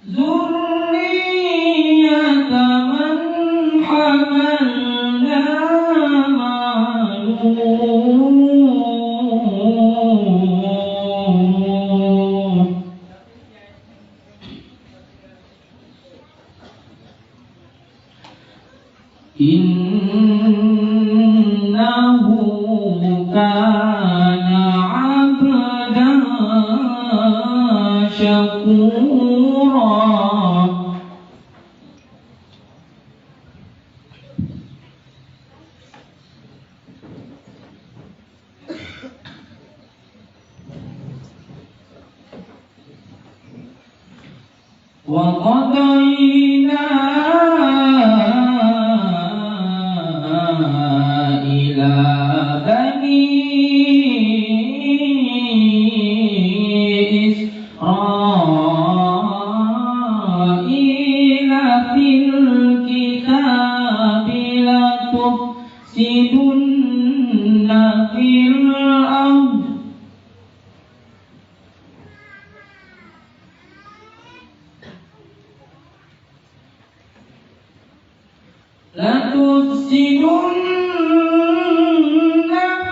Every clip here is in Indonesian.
ذرية من حملنا مع نوح إنه كان عبدا شكورا وقضينا إلى بني إسرائيل في الكتاب لتفسدن في الأرض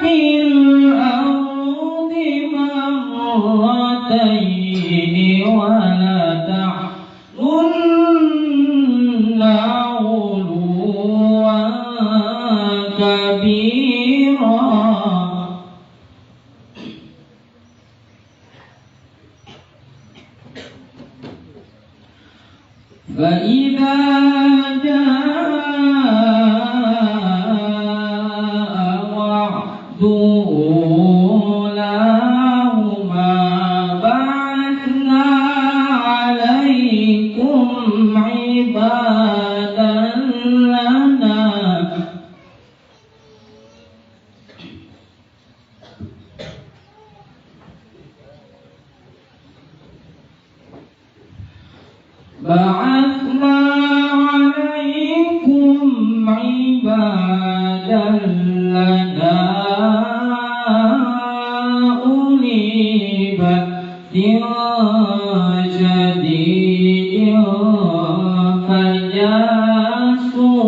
في الأرض مرتين ولتعلن علوا كبيرا فإذا أولاهما بعثنا عليكم عبادا لنا أولي بأس شديد فجاسوا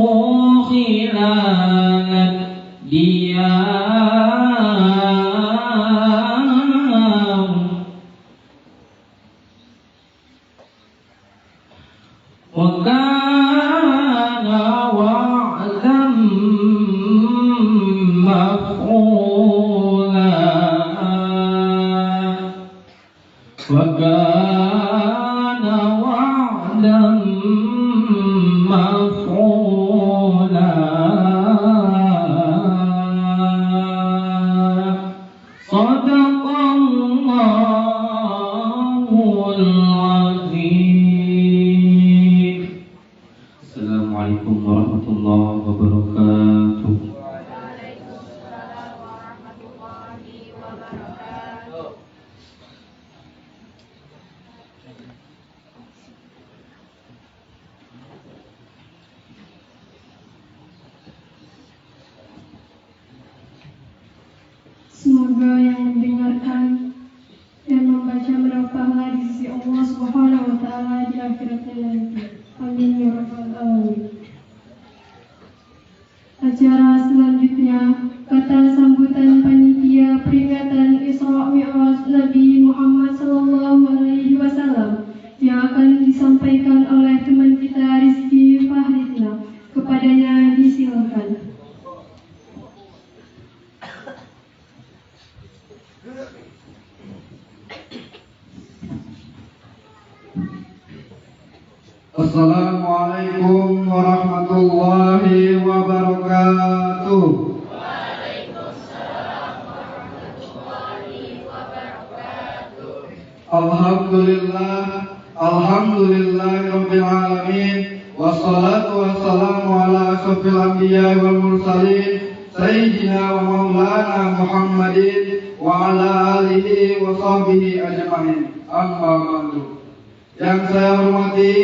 خلال الديار وكان وعدا مفعولا وكان وعدا مفعولا صدق الله العظيم. Assalamualaikum warahmatullahi wabarakatuh. Waalaikumsalam warahmatullahi wabarakatuh. Semoga yang mendengarkan dan membaca mendapat pahala di sisi Allah Subhanahu wa taala di akhiratnya nanti. Amin ya rabbal alamin. Acara selanjutnya kata sambutan panitia peringatan Isra Mi'raj Nabi Muhammad SAW yang akan disampaikan oleh teman kita Rizky Fahridna. Kepadanya disilakan. Assalamualaikum warahmatullahi wabarakatuh. Waalaikumsalam warahmatullahi wabarakatuh. Alhamdulillahirabbil alamin wassalatu wassalamu ala asyrofil anbiya'i wal mursalin sayyidina wa maulana Muhammadin wa ala alihi wa sahbihi ajma'in. Amma ba'du. Yang saya hormati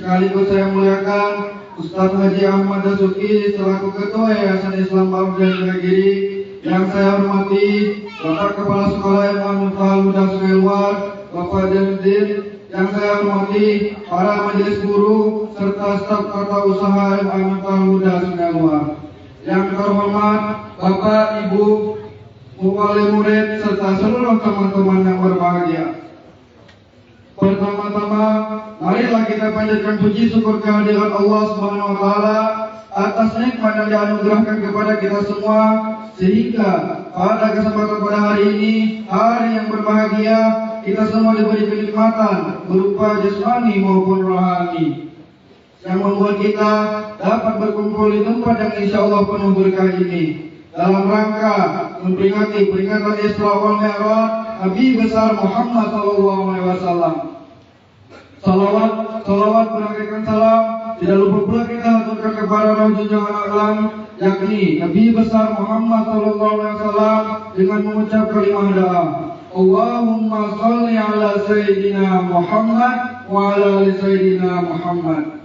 sekaligus saya muliakan Ustaz Haji Ahmad Dasuki selaku Ketua Yayasan Islam Bangsa Indragiri. Yang saya hormati Bapak Kepala Sekolah Imam Mufahal Muda Sungai Luar, Bapak Jamzil, yang saya hormati para majelis guru serta staf tata usaha MA Huda Sungai Luar. Yang terhormat Bapak, Ibu, wali murid serta seluruh teman-teman yang berbahagia. Pertama-tama, marilah kita panjatkan puji syukur kehadiran Allah Subhanahu wa taala atas nikmat yang dianugerahkan kepada kita semua, sehingga pada kesempatan pada hari ini, hari yang berbahagia, kita semua diberi kenikmatan berupa jasmani maupun rohani, yang membuat kita dapat berkumpul di tempat yang insya Allah penuh berkah ini, dalam rangka memperingati peringatan Isra wal Mi'raj Nabi besar Muhammad SAW. Salawat mengakhirkan salam tidak lupa pula kita haturkan kepada roh junjungan alam, yakni Nabi besar Muhammad SAW, dengan mengucap kalimah doa, Allahumma salli ala Sayyidina Muhammad wa ala ali Sayyidina Muhammad.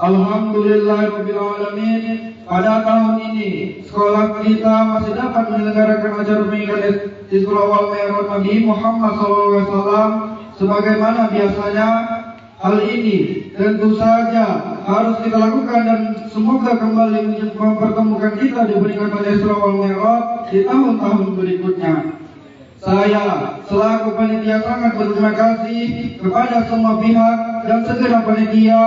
Alhamdulillahirabbil alamin. Pada tahun ini sekolah kita masih dapat menyelenggarakan acara peringatan Isra wal Mi'raj Nabi Muhammad SAW sebagaimana biasanya. Hal ini tentu saja harus kita lakukan dan semoga kembali mempertemukan kita di peringatan Isra wal Mi'raj di tahun-tahun berikutnya. Saya selaku panitia sangat berterima kasih kepada semua pihak dan segenap panitia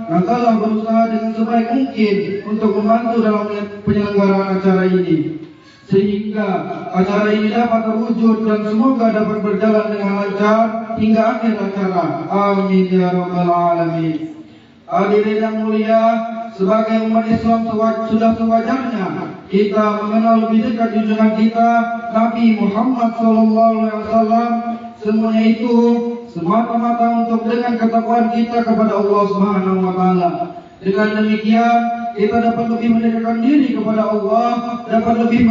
yang telah berusaha dengan sebaik mungkin untuk membantu dalam penyelenggaraan acara ini, sehingga acara ini dapat terwujud dan semoga dapat berjalan dengan lancar hingga akhir acara. Amin ya rabbal alamin. Hadirin yang mulia, sebagai umat Islam sudah sewajarnya kita mengenal lebih dekat junjungan kita Nabi Muhammad SAW. Semuanya itu semata-mata untuk dengan ketakwaan kita kepada Allah Subhanahu wa taala. Dengan demikian kita dapat lebih mendekatkan diri kepada Allah, dapat lebih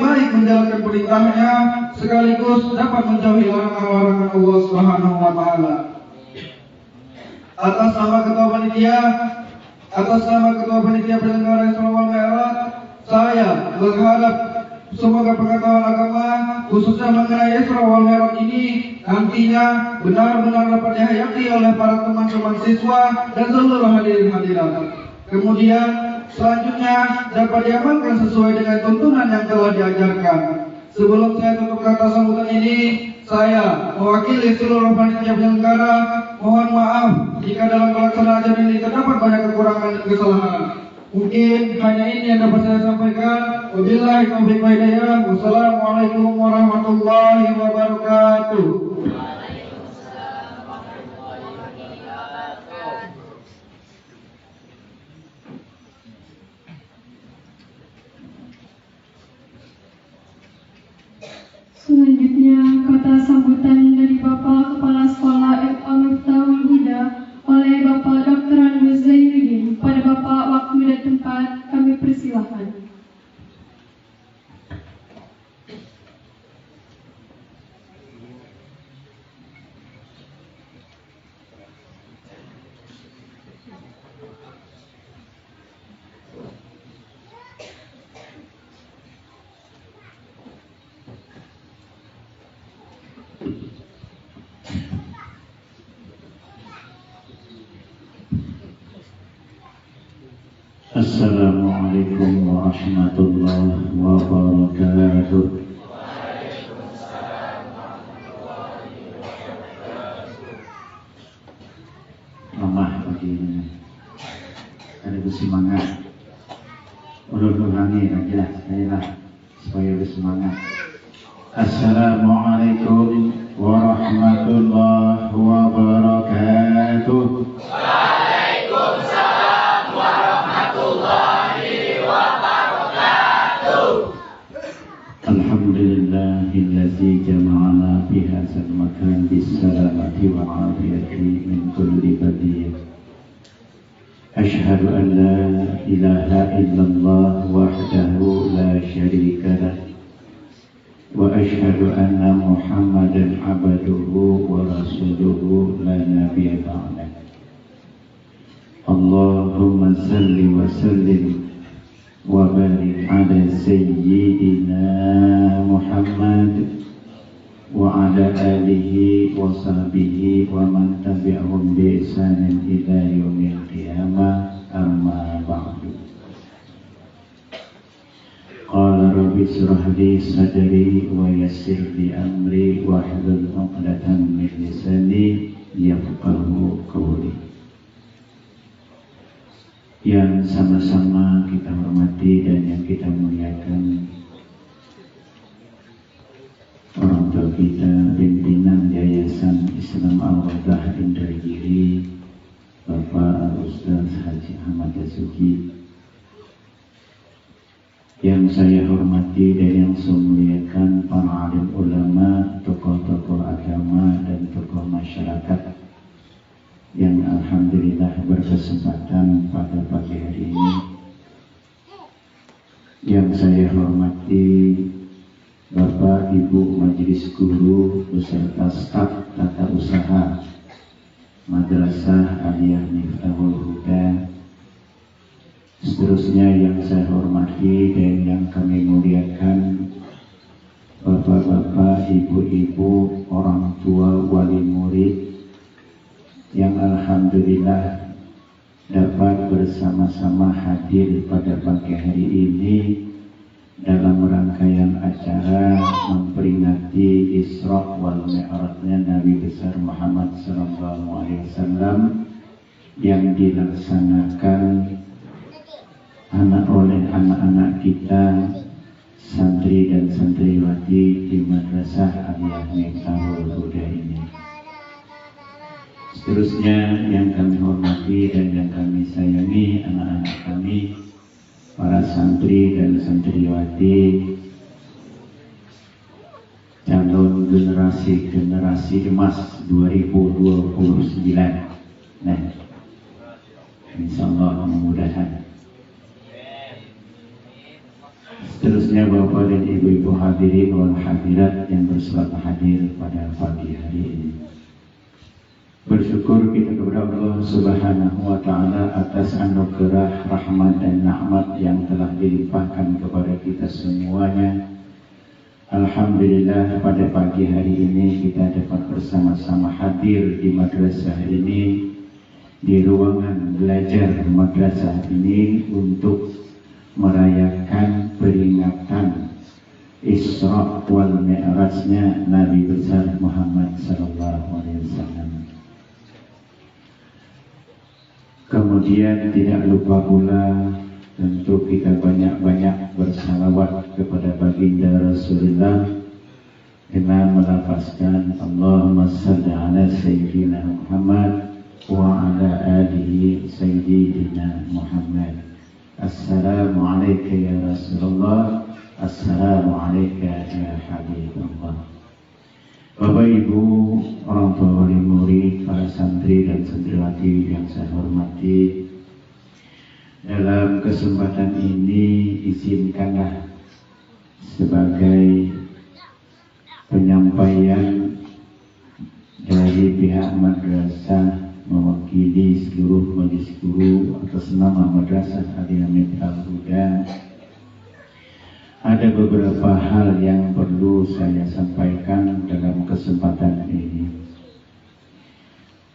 baik menjalankan perintahnya, sekaligus dapat menjauhi larangan-larangan Allah Subhanahu wa taala. Atas nama ketua panitia penyelenggara Isra wal Mi'raj, saya berharap semoga pengetahuan agama khususnya mengenai Isra wal Mi'raj ini nantinya benar-benar dapat dihayati oleh para teman-teman siswa dan seluruh hadirin hadirat. Kemudian selanjutnya dapat diamalkan sesuai dengan tuntunan yang telah diajarkan. Sebelum saya tutup kata sambutan ini, saya mewakili seluruh panitia penyelenggara mohon maaf jika dalam pelaksanaan acara ini terdapat banyak kekurangan dan kesalahan. Mungkin hanya ini yang dapat saya sampaikan. Wabillahi taufiq wal hidayah. Wassalamualaikum warahmatullahi wabarakatuh. Selanjutnya kata sambutan dari Bapak Kepala Sekolah MA Miftahul Huda oleh Bapak Dr. Anwar Zainuddin. Pada Bapak waktu dan tempat kami persilahkan. Assalamualaikum warahmatullahi wabarakatuh. Mamah begini, ada bersemangat. Ulun-ulungi aja lah, saya supaya bersemangat. Assalamualaikum warahmatullahi wabarakatuh. Alhamdulillahilladzi jama'ana fi hadzal makan bis-salamati wal 'afiyati min kulli badiyah. Asyhadu an la ilaha illallah wahdahu la syarika lah wa asyhadu anna Muhammadan 'abduhu wa rasuluhu la nabiyya ba'dah. Allahumma salli wa sallim wa barik ala sayyidina Muhammad wa ala alihi wa sahbihi wa man tabi'ahum bi ihsanin ila yaumil qiyamah, amma ba'du. Qala rabbi shrah li sadri wa yassir li amri wa hlul 'uqdatam min lisani yafqahu qawli. Yang sama-sama kita hormati dan yang kita muliakan orang tua kita, pimpinan Yayasan Islam Al-Wadah Indragiri, Bapak Al-Ustaz Haji Ahmad Dasuki, yang saya hormati dan yang saya muliakan para alim ulama, tokoh-tokoh agama dan tokoh masyarakat yang alhamdulillah berkesempatan pada pagi hari ini. Yang saya hormati Bapak Ibu Majelis Guru beserta staf tata usaha Madrasah Aliyah Miftahul Huda. Seterusnya yang saya hormati dan yang kami muliakan Bapak-bapak, Ibu-ibu, orang tua, wali murid yang alhamdulillah dapat bersama-sama hadir pada pagi hari ini dalam rangkaian acara memperingati Isra wal Mi'rajnya Nabi besar Muhammad SAW yang dilaksanakan oleh anak-anak kita, santri dan santriwati di Madrasah Aliyah Miftahul Huda ini. Seterusnya yang kami hormati dan yang kami sayangi anak-anak kami, para santri dan santriwati, calon generasi emas 2029. Nah, insyaallah mudah-mudahan. Seterusnya Bapak dan Ibu-ibu hadirin wal hadirat yang berselat hadir pada pagi hari ini. Bersyukur kita kepada Allah Subhanahu wa Ta'ala atas anugerah, rahmat dan nikmat yang telah dilimpahkan kepada kita semuanya. Alhamdulillah pada pagi hari ini kita dapat bersama-sama hadir di madrasah ini, di ruangan belajar madrasah ini untuk merayakan peringatan Isra wal Mi'rajnya Nabi besar Muhammad sallallahu alaihi wasallam. Kemudian tidak lupa pula tentu kita banyak-banyak bersalawat kepada baginda Rasulullah dengan melafazkan Allahumma salli ala sayyidina Muhammad wa ala alihi sayyidina Muhammad. Assalamualaikum ya Rasulullah, assalamualaikum ya Habibullah. Bapak Ibu, orang tua wali murid, para santri dan santriwati yang saya hormati, dalam kesempatan ini izinkanlah sebagai penyampaian dari pihak madrasah mewakili seluruh majelis guru atas nama Madrasah Aliyah Miftahul Huda, ada beberapa hal yang perlu saya sampaikan dalam kesempatan ini.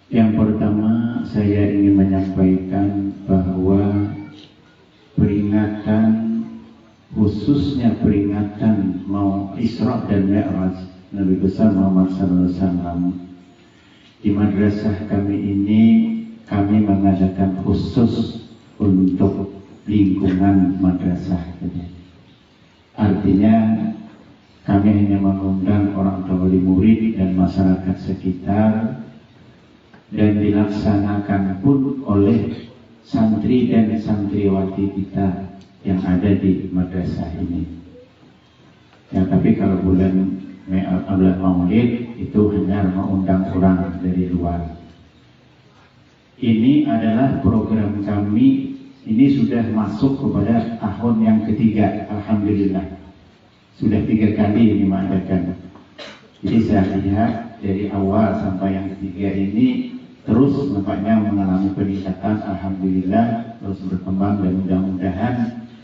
Yang pertama, saya ingin menyampaikan bahwa peringatan, khususnya peringatan mau Isra dan Mi'raj Nabi besar Muhammad SAW, di madrasah kami ini kami mengadakan khusus untuk lingkungan madrasah ini. Artinya kami hanya mengundang orang tua wali murid dan masyarakat sekitar, dan dilaksanakan pun oleh santri dan santriwati kita yang ada di madrasah ini. Ya, tapi kalau bulan Maulid itu hanya mengundang orang dari luar. Ini adalah program kami. Ini sudah masuk kepada tahun yang ketiga, alhamdulillah. Sudah 3 kali ini mengadakan. Jadi saya lihat dari awal sampai yang ketiga ini terus nampaknya mengalami peningkatan, alhamdulillah, terus berkembang dan mudah-mudahan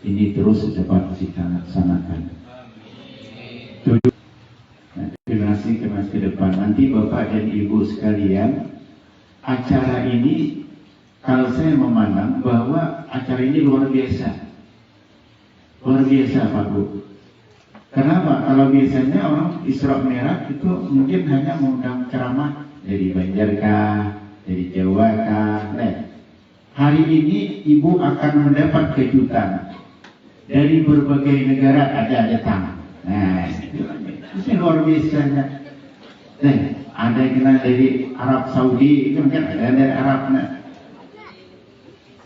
ini terus dapat kita laksanakan. Nah, terima generasi ke masa depan. Nanti Bapak dan Ibu sekalian, acara ini kalau saya memandang bahwa acara ini luar biasa. Luar biasa Pak Bu. Kenapa? Kalau biasanya orang Isra Mi'raj itu mungkin hanya mengundang ceramah dari Banjar kah, dari Jawa kah. Nah, hari ini Ibu akan mendapat kejutan dari berbagai negara ada datang. Nah, itu luar biasanya. Nah, ada yang dari Arab Saudi, itu mungkin ada dari Arab. Nah,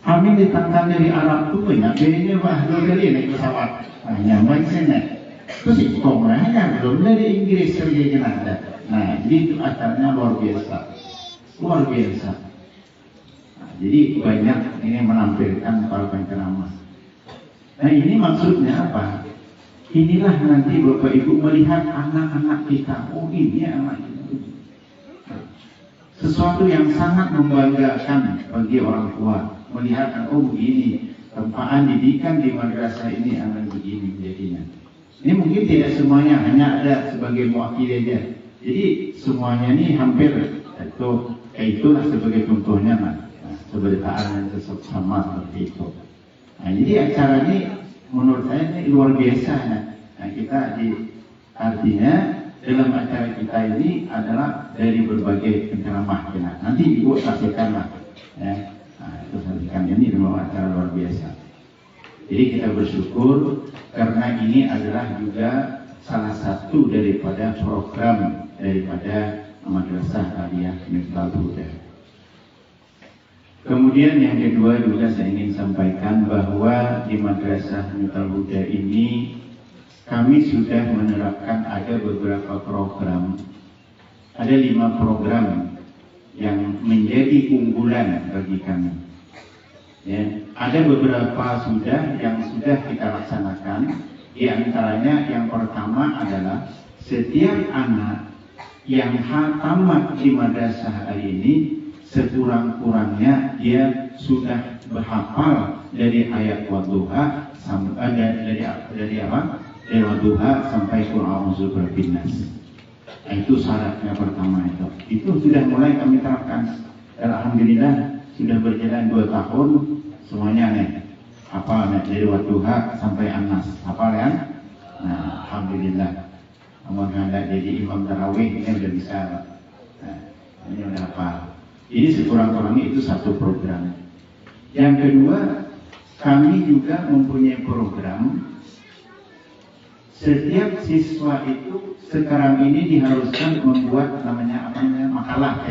kami ditangkap dari Arab itu banyak. Bedanya Pak, 2 kali naik pesawat. Nah, nyampe sana. Terus Kongranya belum dari Inggris kerja ada. Nah, jadi itu acaranya luar biasa. Luar biasa. Nah, jadi banyak ini menampilkan para penceramah. Nah, ini maksudnya apa? Inilah nanti Bapak Ibu melihat anak-anak kita. Oh, ini anak kita. Sesuatu yang sangat membanggakan bagi orang tua. Melihat, oh begini, tempaan didikan di madrasah ini anak begini jadinya. Ini mungkin tidak semuanya, hanya ada sebagai mewakili aja. Jadi semuanya ini hampir itulah sebagai contohnya, nah, seberitaan yang sama seperti itu. Nah, jadi acara ini menurut saya ini luar biasa. Nah, kita artinya dalam acara kita ini adalah dari berbagai penceramah. Nah, nanti Ibu saksikanlah. Ya. Nah, itu saksikan ini memang acara luar biasa. Jadi kita bersyukur karena ini adalah juga salah satu daripada program daripada Madrasah Aliyah Miftal Huda. Kemudian yang kedua juga saya ingin sampaikan bahwa di Madrasah Miftal Huda ini kami sudah menerapkan ada beberapa program. Ada 5 program yang menjadi unggulan bagi kami. Ya, ada beberapa yang sudah kita laksanakan. Di antaranya yang pertama adalah setiap anak yang tamat di madrasah hari ini sekurang-kurangnya dia sudah berhafal dari ayat wadduha sampai dari wadduha sampai Qul a'udzu birabbin nas. Itu syaratnya pertama itu. Itu sudah mulai kami terapkan. Alhamdulillah sudah berjalan 2 tahun semuanya nih. Hafal dari wadduha sampai an-nas. Hafal ya? Nah, alhamdulillah. Amal hendak jadi imam tarawih ini udah bisa. Nah, ini udah hafal. Ini sekurang-kurangnya itu satu program. Yang kedua, kami juga mempunyai program. Setiap siswa itu sekarang ini diharuskan membuat makalah.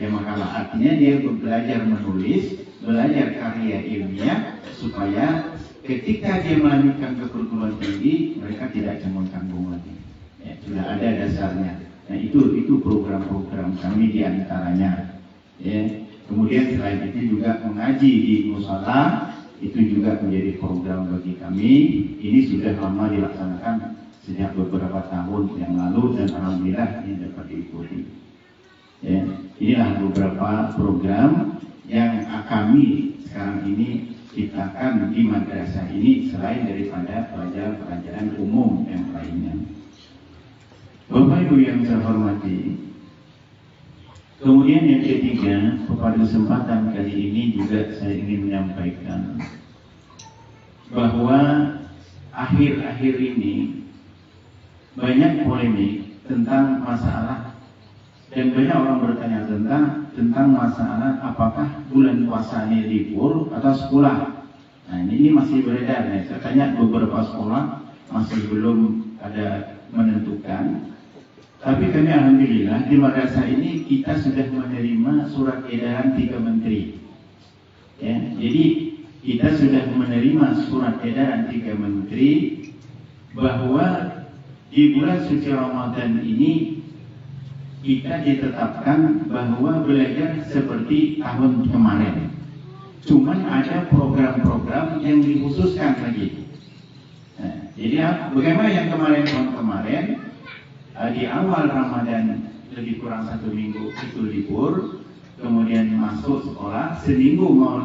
Makalah artinya dia belajar menulis, belajar karya ilmiah supaya ketika dia melanjutkan ke perguruan tinggi mereka tidak canggung-canggung lagi. Ya, sudah ada dasarnya. Nah, itu program-program kami diantaranya. Ya. Kemudian selain itu juga mengaji di musala. Itu juga menjadi program bagi kami. Ini sudah lama dilaksanakan sejak beberapa tahun yang lalu dan alhamdulillah ini dapat diikuti. Ya, inilah beberapa program yang kami sekarang ini ciptakan di madrasah ini selain daripada pelajaran umum yang lainnya. Bapak Ibu yang saya hormati, kemudian yang ketiga, pada kesempatan kali ini juga saya ingin menyampaikan bahwa akhir-akhir ini banyak polemik tentang masalah dan banyak orang bertanya tentang masalah apakah bulan puasa ini libur atau sekolah. Nah, ini masih beredar ya. Katanya beberapa sekolah masih belum ada menentukan. Tapi kami alhamdulillah di madrasah ini kita sudah menerima surat edaran 3 menteri. Ya, jadi kita sudah menerima surat edaran 3 menteri bahwa di bulan suci Ramadan ini kita ditetapkan bahwa belajar seperti tahun kemarin. Cuman ada program-program yang dikhususkan lagi. Nah, jadi bagaimana yang tahun kemarin? Di awal Ramadan lebih kurang 1 minggu itu libur, kemudian masuk sekolah, seminggu mau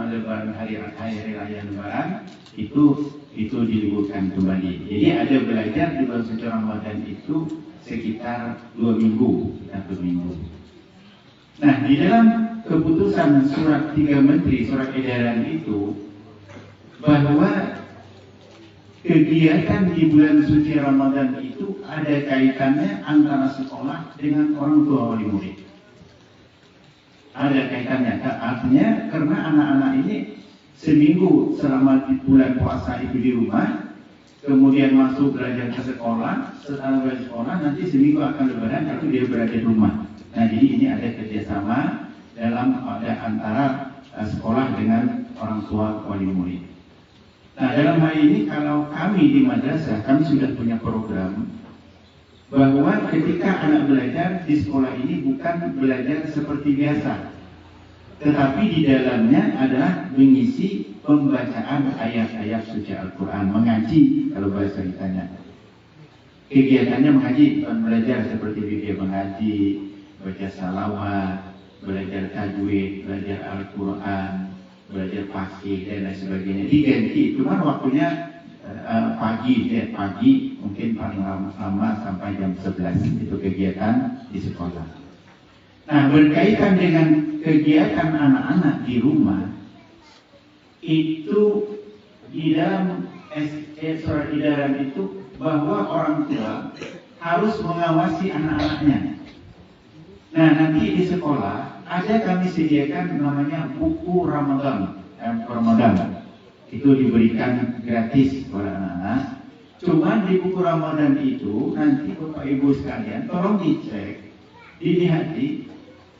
lebaran hari raya lebaran itu itu diliburkan kembali. Jadi ada belajar di bulan suci Ramadan itu sekitar 2 minggu atau 2 minggu. Nah, di dalam keputusan surat 3 menteri, surat edaran itu, bahwa kegiatan di bulan suci Ramadan itu ada kaitannya antara sekolah dengan orang tua wali murid. Ada kaitannya, artinya karena anak-anak ini seminggu selama di bulan puasa itu di rumah, kemudian masuk belajar ke sekolah, setelah belajar sekolah nanti seminggu akan lebaran itu dia berada di rumah. Nah, jadi ini ada kerjasama dalam antara sekolah dengan orang tua wali murid. Nah, dalam hal ini kalau kami di madrasah, kami sudah punya program bahwa ketika anak belajar di sekolah ini bukan belajar seperti biasa, tetapi di dalamnya adalah mengisi pembacaan ayat-ayat suci Al-Quran, mengaji kalau bahasa kitanya. Kegiatannya mengaji, bukan belajar seperti dia mengaji, baca salawat, belajar tajwid, belajar Al-Quran, belajar fasih dan lain sebagainya. Diganti, cuma waktunya pagi mungkin paling lama sampai jam 11 itu kegiatan di sekolah. Nah, berkaitan dengan kegiatan anak-anak di rumah itu di dalam surat edaran itu bahwa orang tua harus mengawasi anak-anaknya. Nah, nanti di sekolah ada kami sediakan namanya buku Ramadan. Itu diberikan gratis kepada anak-anak. Cuma di buku Ramadan itu nanti Bapak Ibu sekalian tolong dicek, dilihat,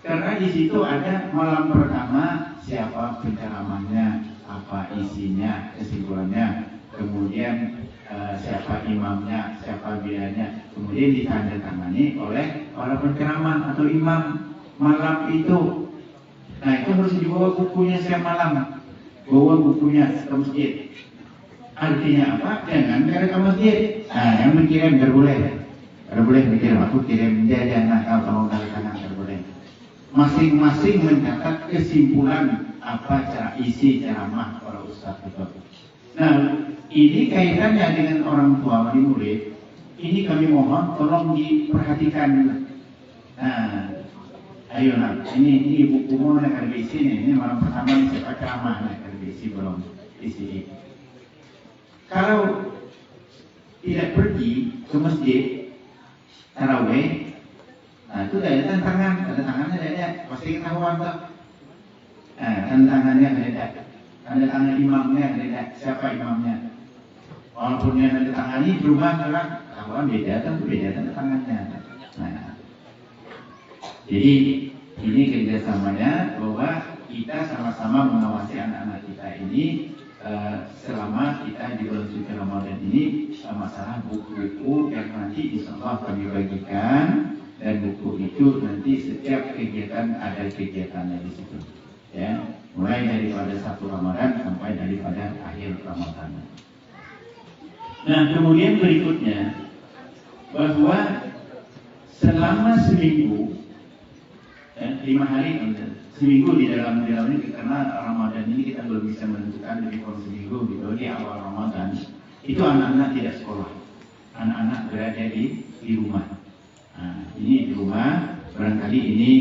karena di situ ada malam pertama siapa penceramahnya, apa isinya, kesimpulannya, kemudian siapa imamnya, siapa bidannya, kemudian ditandatangani oleh para penceramah atau imam malam itu. Nah, itu harus dibawa bukunya setiap malam. Bawa bukunya ke masjid. Artinya apa? Jangan ke masjid. Nah, yang berkirim nggak boleh. Nggak boleh berkirim. Aku kirim dia nah kalau dari kanan nggak boleh. Masing-masing mencatat kesimpulan apa cara isi ceramah para ustaz itu. Nah, ini kaitannya dengan orang tua wali murid. Ini kami mohon tolong diperhatikan. Nah, ayo nak, ini bukumu nak isi nih. Ini malam pertama ini siapa ceramah nak isi belum isi. Kalau tidak pergi ke masjid tarawih, nah itu ada tantangannya ada, pasti ketahuan tuh. Nah, tantangannya ada, tangan imamnya ada, siapa imamnya. Walaupun yang ada tangani di rumah orang ketahuan beda tangannya. Nah, jadi ini kerjasamanya bahwa kita sama-sama mengawasi anak-anak kita ini selama kita di bulan suci Ramadan ini, masalah buku-buku yang nanti insyaallah kami bagikan, dan buku itu nanti setiap kegiatan ada kegiatannya di situ, ya, mulai daripada 1 Ramadan sampai daripada akhir Ramadan. Nah, kemudian berikutnya bahwa selama seminggu 5 hari seminggu di dalam ini, karena Ramadan ini kita belum bisa menentukan lebih kurang seminggu gitu, di awal Ramadan itu anak-anak tidak sekolah, anak-anak berada di rumah. Nah, ini di rumah barangkali ini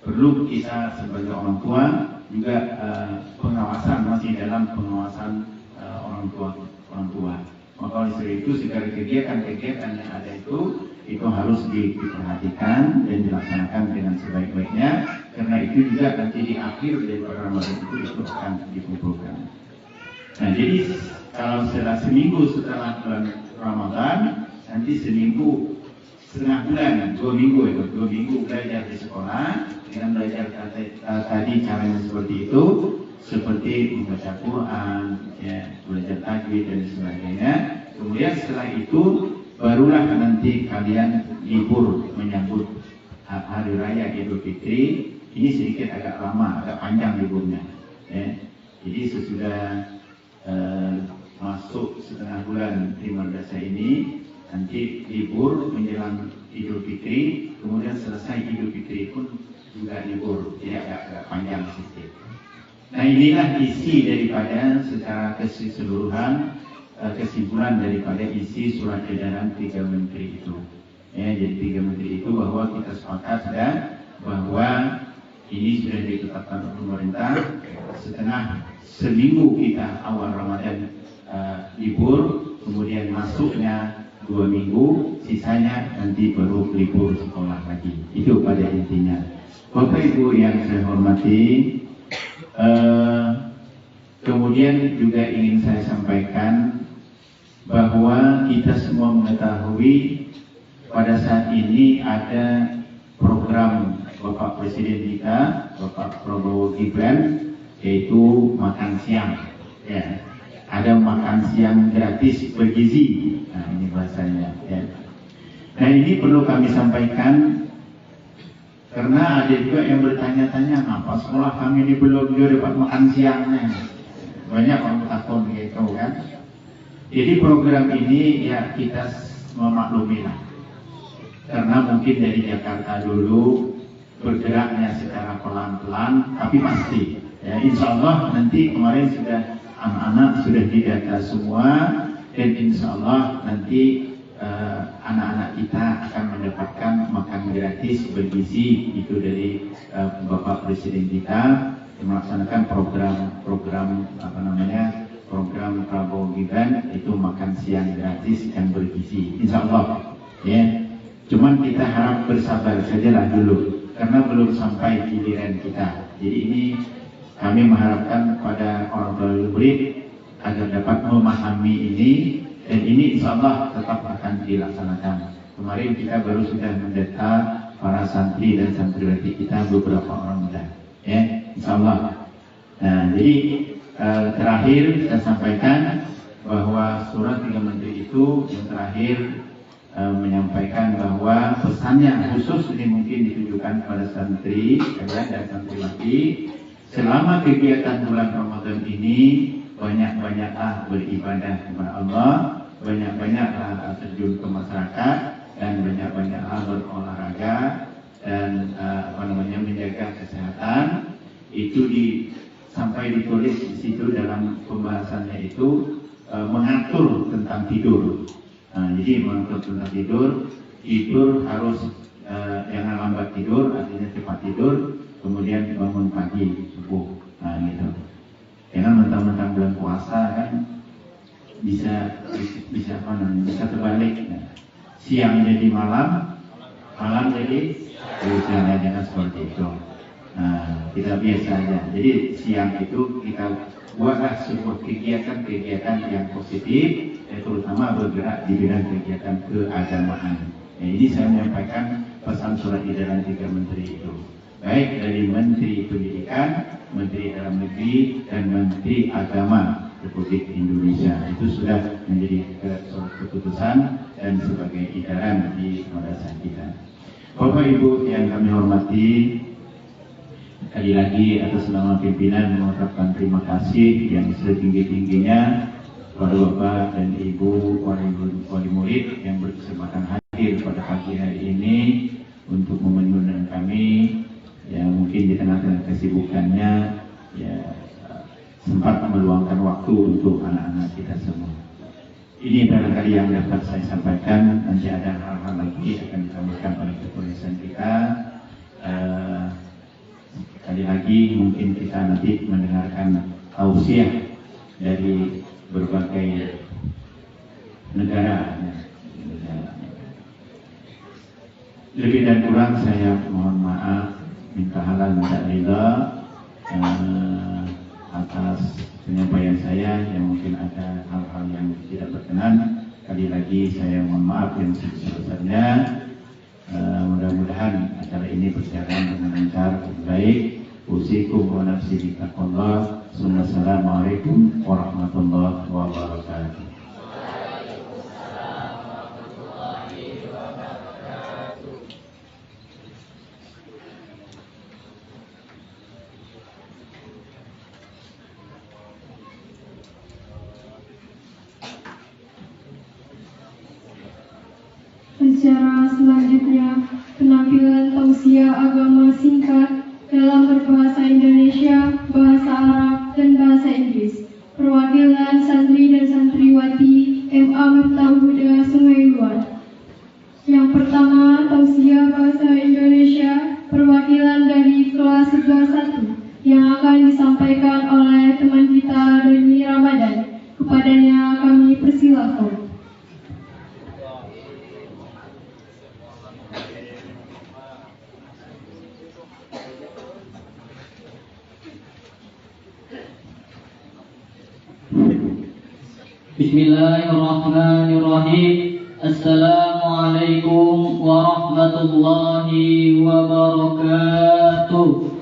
perlu kita sebagai orang tua juga pengawasan, masih dalam pengawasan orang tua. Maka oleh itu segala kegiatan yang ada itu harus diperhatikan dan dilaksanakan dengan sebaik-baiknya, karena itu juga nanti di akhir dari Ramadan itu akan dikumpulkan. Nah, jadi kalau setelah seminggu setelah bulan Ramadan, nanti seminggu setengah bulan, 2 minggu belajar di sekolah dengan belajar tadi caranya seperti itu, seperti membaca Quran, ya, belajar tajwid dan sebagainya. Kemudian setelah itu barulah nanti kalian libur menyambut hari raya Idul Fitri. Ini sedikit agak lama, agak panjang liburnya, ya. Jadi sesudah masuk setengah bulan di madrasah ini, nanti libur menjelang Idul Fitri, kemudian selesai Idul Fitri pun juga libur, jadi agak panjang sedikit. Nah, inilah isi daripada secara keseluruhan kesimpulan daripada isi surat edaran 3 menteri itu. Ya, jadi 3 menteri itu bahwa kita sepakat sudah bahwa ini sudah ditetapkan oleh pemerintah setelah seminggu kita awal Ramadan libur, kemudian masuknya 2 minggu, sisanya nanti baru libur sekolah lagi. Itu pada intinya. Bapak Ibu yang saya hormati, kemudian juga ingin saya sampaikan bahwa kita semua mengetahui pada saat ini ada program Bapak Presiden kita, Bapak Prabowo Gibran, yaitu makan siang. Ya, ada makan siang gratis bergizi. Nah, ini bahasanya. Ya. Nah, ini perlu kami sampaikan karena ada juga yang bertanya-tanya, apa sekolah kami ini belum dapat makan siangnya. Banyak orang takut gitu kan. Jadi program ini ya kita memaklumi lah. Karena mungkin dari Jakarta dulu bergeraknya secara pelan-pelan, tapi pasti. Ya, insya Allah nanti kemarin sudah anak-anak sudah didata semua, dan insya Allah nanti anak-anak kita akan mendapatkan makan gratis bergizi itu dari Bapak Presiden kita melaksanakan program Prabowo Gibran, itu makan siang gratis yang bergizi, insya Allah. Ya, cuman kita harap bersabar sajalah dulu karena belum sampai giliran kita. Jadi ini kami mengharapkan pada orang tua murid agar dapat memahami ini, dan ini insya Allah tetap akan dilaksanakan. Kemarin kita baru sudah mendata para santri dan santriwati kita beberapa orang muda, ya, insya Allah. Nah, jadi terakhir saya sampaikan bahwa surat 3 menteri itu yang terakhir menyampaikan bahwa pesannya khusus ini mungkin ditujukan pada santri dan santriwati. Selama kegiatan bulan Ramadan ini, banyak-banyaklah beribadah kepada Allah, banyak-banyaklah terjun ke masyarakat, dan banyak-banyaklah berolahraga dan menjaga kesehatan. Itu sampai ditulis di situ dalam pembahasannya itu mengatur tentang tidur. Jadi mengatur tentang tidur harus jangan lambat tidur, artinya cepat tidur, kemudian bangun pagi subuh. Nah, gitu. Jangan mentang-mentang bulan puasa kan bisa terbalik. Nah, siang jadi malam, malam jadi siang, jangan seperti itu. Nah, kita biasa aja. Jadi siang itu kita buatlah sebuah kegiatan yang positif, terutama bergerak di bidang kegiatan keagamaan. Nah, ini saya menyampaikan pesan surat edaran 3 menteri itu, baik dari Menteri Pendidikan, Menteri Dalam Negeri, dan Menteri Agama Republik Indonesia. Itu sudah menjadi surat keputusan dan sebagai edaran di madrasah kita. Bapak Ibu yang kami hormati, sekali lagi atas nama pimpinan mengucapkan terima kasih yang setinggi-tingginya kepada Bapak dan Ibu wali murid yang berkesempatan hadir pada pagi hari ini untuk memenuhi kami, yang mungkin di tengah-tengah kesibukannya ya sempat meluangkan waktu untuk anak-anak kita semua. Ini barangkali yang dapat saya sampaikan. Nanti ada hal-hal lagi akan disampaikan oleh kepolisian kita. Sekali lagi mungkin kita nanti mendengarkan tausiah dari berbagai negara. Lebih dan kurang saya mohon maaf, minta halal minta ridha atas penyampaian saya yang mungkin ada hal-hal yang tidak berkenan. Sekali lagi saya mohon maaf yang sebesar-besarnya. Mudah-mudahan acara ini berjalan dengan lancar dan baik. Usikum wa nafsi bitaqwallah. Assalamualaikum warahmatullahi wabarakatuh. Acara selanjutnya penampilan tausiah agama singkat dalam berbahasa Indonesia, bahasa Arab, 2021 yang akan disampaikan oleh teman kita Doni Ramadan. Kepadanya kami persilahkan. Bismillahirrahmanirrahim. Assalamualaikum warahmatullahi wabarakatuh.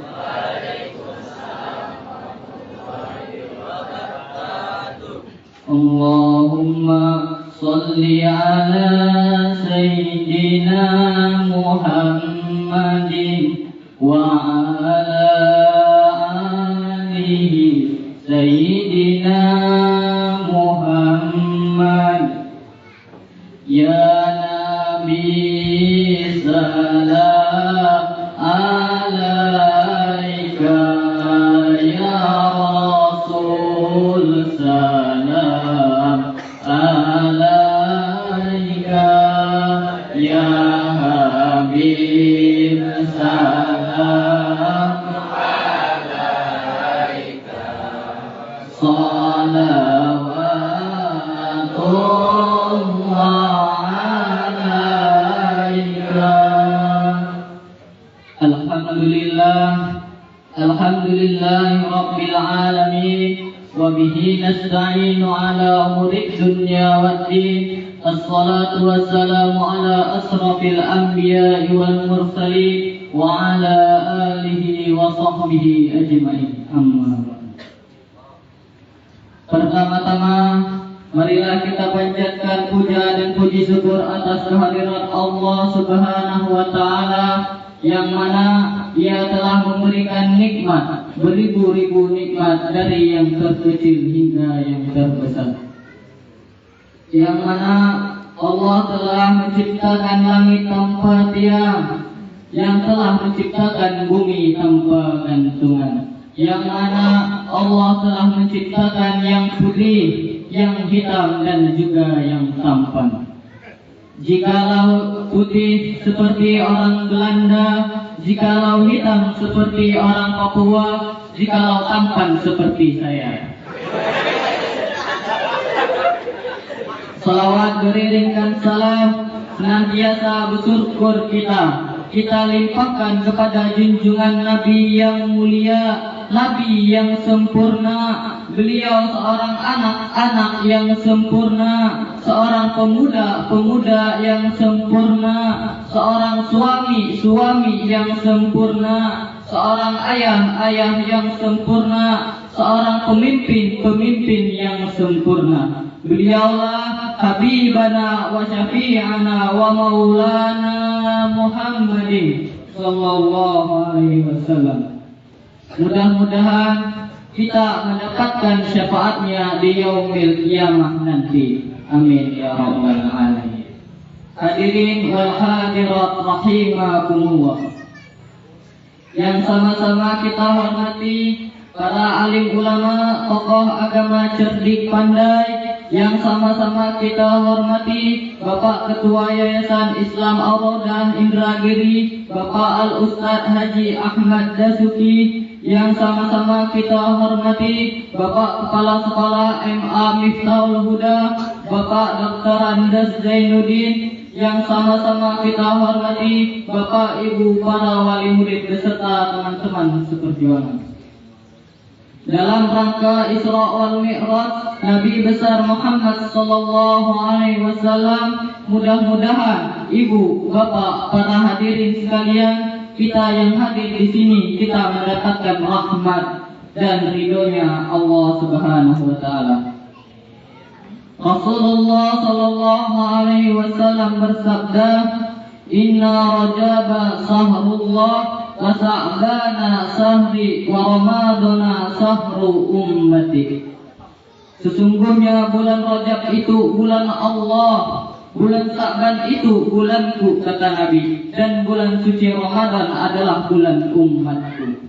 Allahumma salli ala Sayyidina Muhammadin wa ala alihi Sayyidina Muhammad. Ya Nabi salam alaika, ya Rasul salam alaika, ya Habib salam alaika, salawatullah alaika. Alhamdulillah rabbil alamin, wa bihi nasta'inu ala umuri dunya waddin. Assalatu wassalamu ala asrafil anbiya'i wal mursalin wa ala alihi wa sahbihi ajma'in. Amma ba'd. Pertama-tama marilah kita panjatkan puja dan puji syukur atas kehadirat Allah Subhanahu wa taala yang mana Ia telah memberikan nikmat, beribu-ribu nikmat dari yang terkecil hingga yang terbesar. Yang mana Allah telah menciptakan langit tanpa tiang, yang telah menciptakan bumi tanpa gantungan, yang mana Allah telah menciptakan yang putih, yang hitam dan juga yang tampan. Jikalau putih seperti orang Belanda, jikalau hitam seperti orang Papua, jikalau tampan seperti saya. Salawat beriringkan salam senantiasa bersyukur kita limpahkan kepada junjungan Nabi yang mulia, Nabi yang sempurna. Beliau seorang anak-anak yang sempurna, seorang pemuda-pemuda yang sempurna, seorang suami yang sempurna, seorang ayah yang sempurna, seorang pemimpin yang sempurna. Beliaulah Habibana wa Syafi'ana wa Maulana Muhammadin sallallahu alaihi wasallam. Mudah-mudahan kita mendapatkan syafaatnya di yaumil qiyamah nanti. Amin ya rabbal alamin. Hadirin wal hadirat rahimakumullah. Yang sama-sama kita hormati para alim ulama, tokoh agama cerdik pandai. Yang sama-sama kita hormati Bapak Ketua Yayasan Islam Ar-Rodah Indragiri, Bapak Al-Ustadz Haji Ahmad Dasuki. Yang sama-sama kita hormati Bapak Kepala Sekolah MA Miftahul Huda, Bapak Dr. Andes Zainuddin. Yang sama-sama kita hormati Bapak Ibu para wali murid beserta teman-teman seperjuangan. Dalam rangka Isra wal Mi'raj Nabi besar Muhammad sallallahu alaihi wasallam, mudah-mudahan ibu, bapak, para hadirin sekalian, kita yang hadir di sini kita mendapatkan rahmat dan ridhonya Allah Subhanahu wa taala. Rasulullah sallallahu alaihi wasallam bersabda, "Inna Rajaba sahrullah wa Sa'bana sahri wa Ramadana sahru ummati." Sesungguhnya bulan Rajab itu bulan Allah, bulan Sa'ban itu bulanku, kata Nabi, dan bulan suci Ramadan adalah bulan umatku.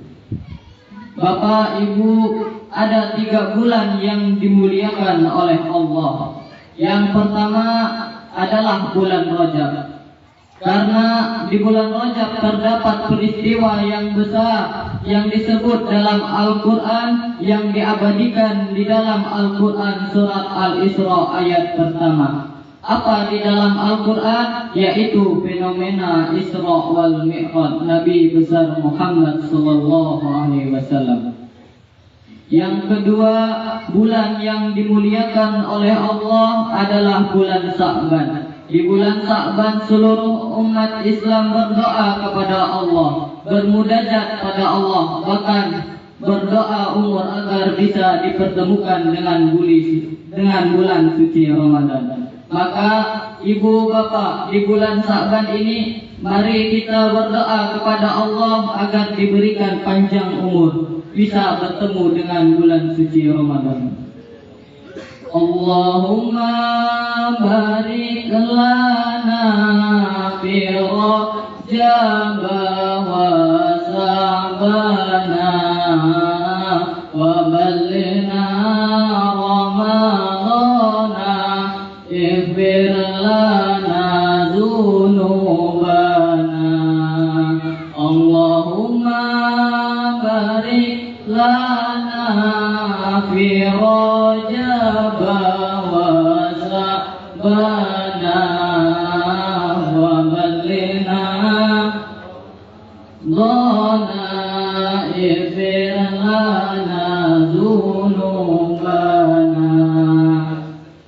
Bapak, Ibu, ada 3 bulan yang dimuliakan oleh Allah. Yang pertama adalah bulan Rajab. Karena di bulan Rajab terdapat peristiwa yang besar yang disebut dalam Al-Quran, yang diabadikan di dalam Al-Quran surat Al-Isra ayat pertama. Apa di dalam Al-Quran? Yaitu fenomena Isra wal Mi'raj Nabi besar Muhammad sallallahu alaihi wasallam. Yang kedua, bulan yang dimuliakan oleh Allah adalah bulan Sa'ban. Di bulan Sa'ban seluruh umat Islam berdoa kepada Allah, bermunajat pada Allah, bahkan berdoa umur agar bisa dipertemukan dengan bulan suci Ramadan. Maka ibu bapak, di bulan Sa'ban ini mari kita berdoa kepada Allah agar diberikan panjang umur, bisa bertemu dengan bulan suci Ramadan. Allahumma barik lana fi Rajab wa Sa'bana wa ballina Ramadana ighfir lana dzunubana. Allahumma barik lana fi Rajab wa Sa'bana wa ballina dhana ighfir lana dzunubana.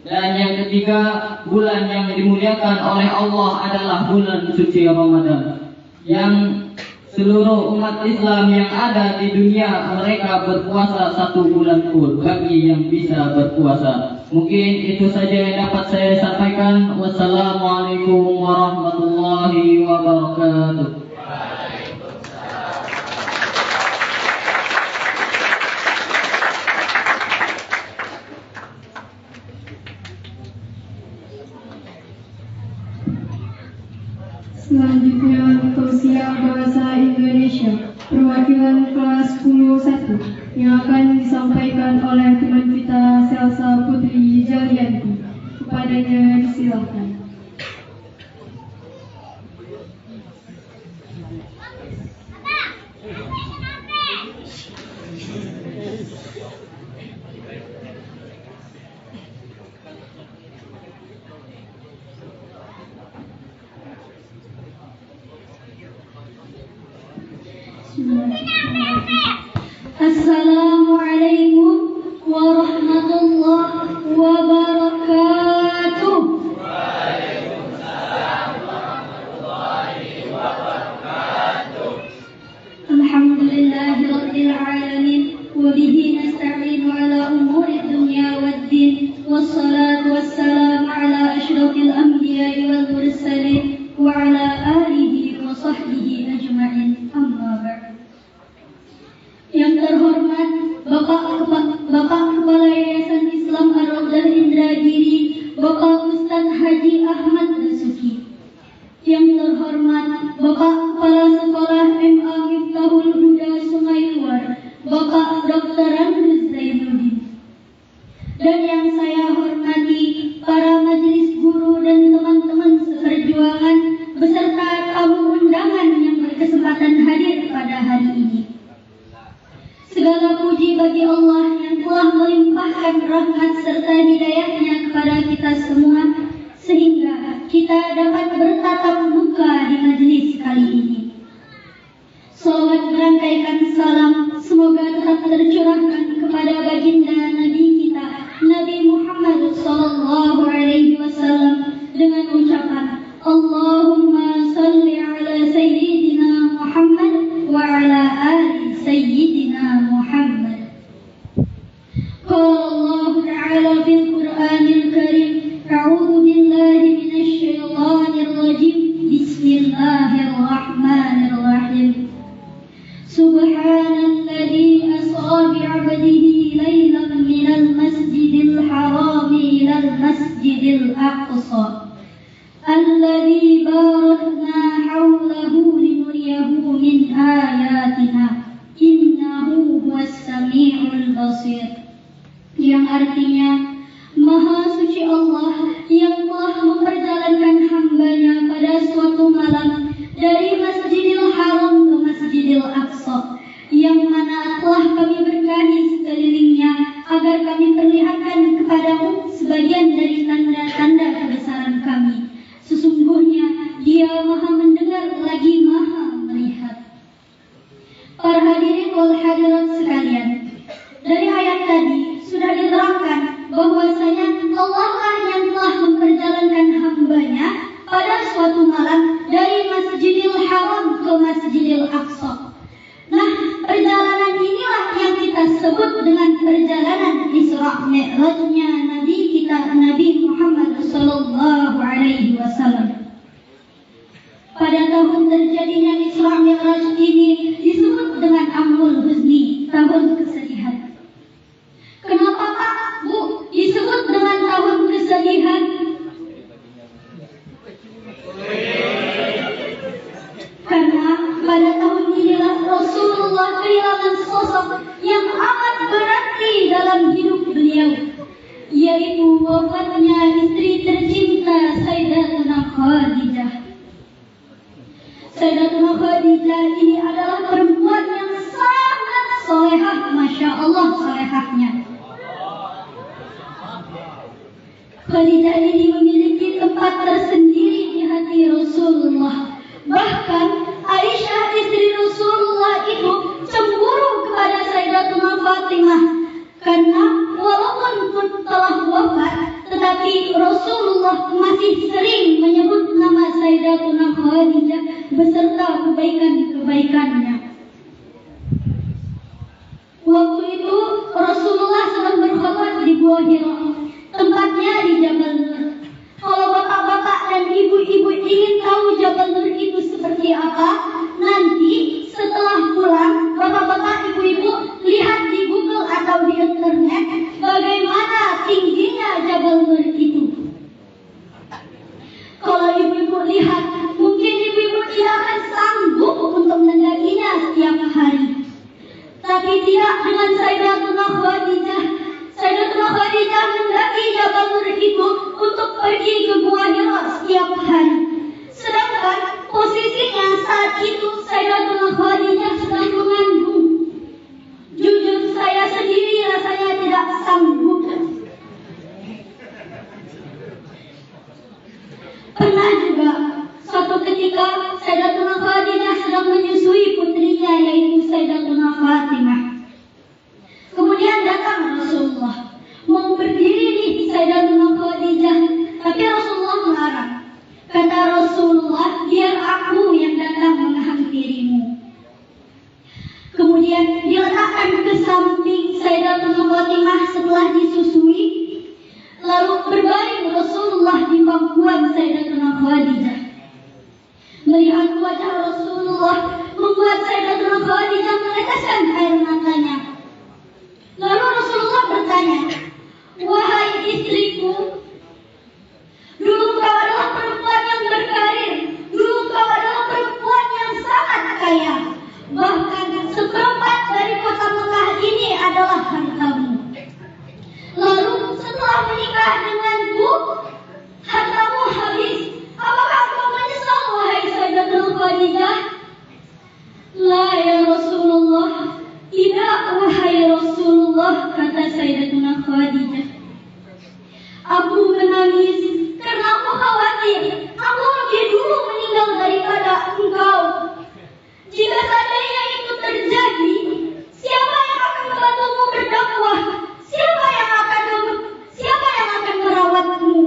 Dan yang ketiga, bulan yang dimuliakan oleh Allah adalah bulan suci Ramadan, yang seluruh umat Islam yang ada di dunia mereka berpuasa 1 bulan full bagi yang bisa berpuasa. Mungkin itu saja yang dapat saya sampaikan. Wassalamualaikum warahmatullahi wabarakatuh. Selanjutnya tausiah bahasa Indonesia perwakilan kelas 10-1 yang akan disampaikan oleh teman kita Selsa Putri Jalianti. Kepadanya disilakan. Assalamualaikum warahmatullahi wabarakatuh. Alhamdulillahi rabbil alamin wa bihi nasta'inu ala umuri dunya waddin, wassalatu wassalamu ala asyrafil anbiya'i wal mursalin wa ala alihi wa sahbihi ajma'in. Amma ba'd. Yang terhormat Bapak Kepala Yayasan Islam Ar-Rawdah Indragiri, Bapak Ustadz Haji Ahmad Dasuki. Yang terhormat Bapak Kepala Sekolah MA Miftahul Huda Sungai Luar, Bapak Dr. Andrus Zainuddin. Dan yang saya hormati para majelis guru dan teman-teman seperjuangan beserta tamu undangan yang berkesempatan hadir pada hari ini. Segala puji bagi Allah yang telah melimpahkan rahmat serta hidayahnya kepada kita semua, sehingga kita dapat bertatap muka di majelis kali ini. Salawat berangkaikan salam semoga tetap tercurahkan kepada baginda Nabi kita, Nabi Muhammad sallallahu alaihi wasallam, dengan ucapan Allahumma salli ala sayyidina Muhammad wa ala ali sayyidina Muhammad. Qala Allah Ta'ala fil Qur'anil Karim, a'udzu billahi minasy syaithanir rajim. Bismillahirrahmanirrahim. Subhanalladzi asra bi'abdihi laylan minal masjidil haram ilal masjidil aqsa alladzi barakna hawlahu linuriyahu min ayatina innahu huwas sami'ul basir. Yang artinya, Maha suci Allah yang telah memperjalankan hambanya pada suatu malam Para hadirin wal hadirat sekalian, dari ayat tadi sudah diterangkan bahwasanya Allah lah yang telah memperjalankan hambanya pada suatu malam dari Masjidil Haram ke Masjidil Aqsa. Nah, perjalanan inilah yang kita sebut dengan perjalanan Isra Mi'rajnya Nabi kita Nabi Muhammad sallallahu alaihi wasallam. Pada tahun terjadinya Isra Mi'raj ini disebut dengan Amul Huzni, tahun kesedihan. Kenapa Pak, Bu, disebut dengan tahun kesedihan? Karena pada tahun inilah Rasulullah kehilangan sosok yang amat berarti dalam hidup beliau, yaitu wafatnya istri tercinta Sayyidatuna Khadijah. Sayyidatuna Khadijah ini adalah perempuan yang sangat solehah, Masya Allah solehahnya. Khadijah ini memiliki tempat tersendiri di hati Rasulullah. Bahkan Aisyah istri Rasulullah itu cemburu kepada Sayyidatuna Fatimah karena walaupun telah wafat, tetapi Rasulullah masih sering menyebut nama Sayyidatuna Khadijah beserta kebaikan-kebaikannya. Waktu itu Rasulullah sedang berkhutbah di Gua Hira, tempatnya di Jabal Nur. Kalau bapak-bapak dan ibu-ibu ingin tahu Jabal Nur itu seperti apa, nanti setelah pulang bapak-bapak ibu-ibu lihat di Google atau di internet bagaimana tingginya Jabal Nur itu. Kalau ibu-ibu lihat, mungkin ibu-ibu tidak akan sanggup untuk mendakinya setiap hari. Tapi tidak dengan Sayyidatuna Khadijah. Sayyidatuna Khadijah mendaki Jabal Nur itu untuk pergi ke Gua Hira setiap hari. Sedangkan posisinya saat itu Sayyidatuna Khadijah sedang mengandung. Jujur saya sendiri rasanya tidak sanggup. Pernah juga suatu ketika Sayyidatuna Khadijah sedang menyusui putrinya yaitu Sayyidatuna Fatimah. Kemudian datang Rasulullah mau berdiri nih Sayyidatuna Khadijah, tapi Rasulullah melarang. Kata Rasulullah, biar aku yang datang menghampirimu. Kemudian diletakkan ke samping Sayyidatuna Fatimah setelah disusui. Lalu berbaring Rasulullah di pangkuan Sayyidatuna Khadijah. Melihat wajah Rasulullah membuat Sayyidatuna Khadijah meneteskan air matanya. Lalu Rasulullah bertanya, wahai istriku, dulu kau adalah perempuan yang berkarir, dulu kau adalah perempuan yang sangat kaya, bahkan seperempat dari kota Mekah ini adalah hartamu. Lalu setelah menikah denganku, hartamu habis. Apakah kau menyesal, wahai Sayyidatuna Khadijah? La ya Rasulullah, tidak wahai Rasulullah, kata Sayyidatuna Khadijah. Aku menangis karena aku khawatir aku lebih dulu meninggal daripada engkau. Jika seandainya itu terjadi, siapa yang akan membantumu berdakwah? Siapa yang akan merawatmu?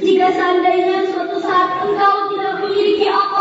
Jika seandainya suatu saat engkau tidak memiliki apa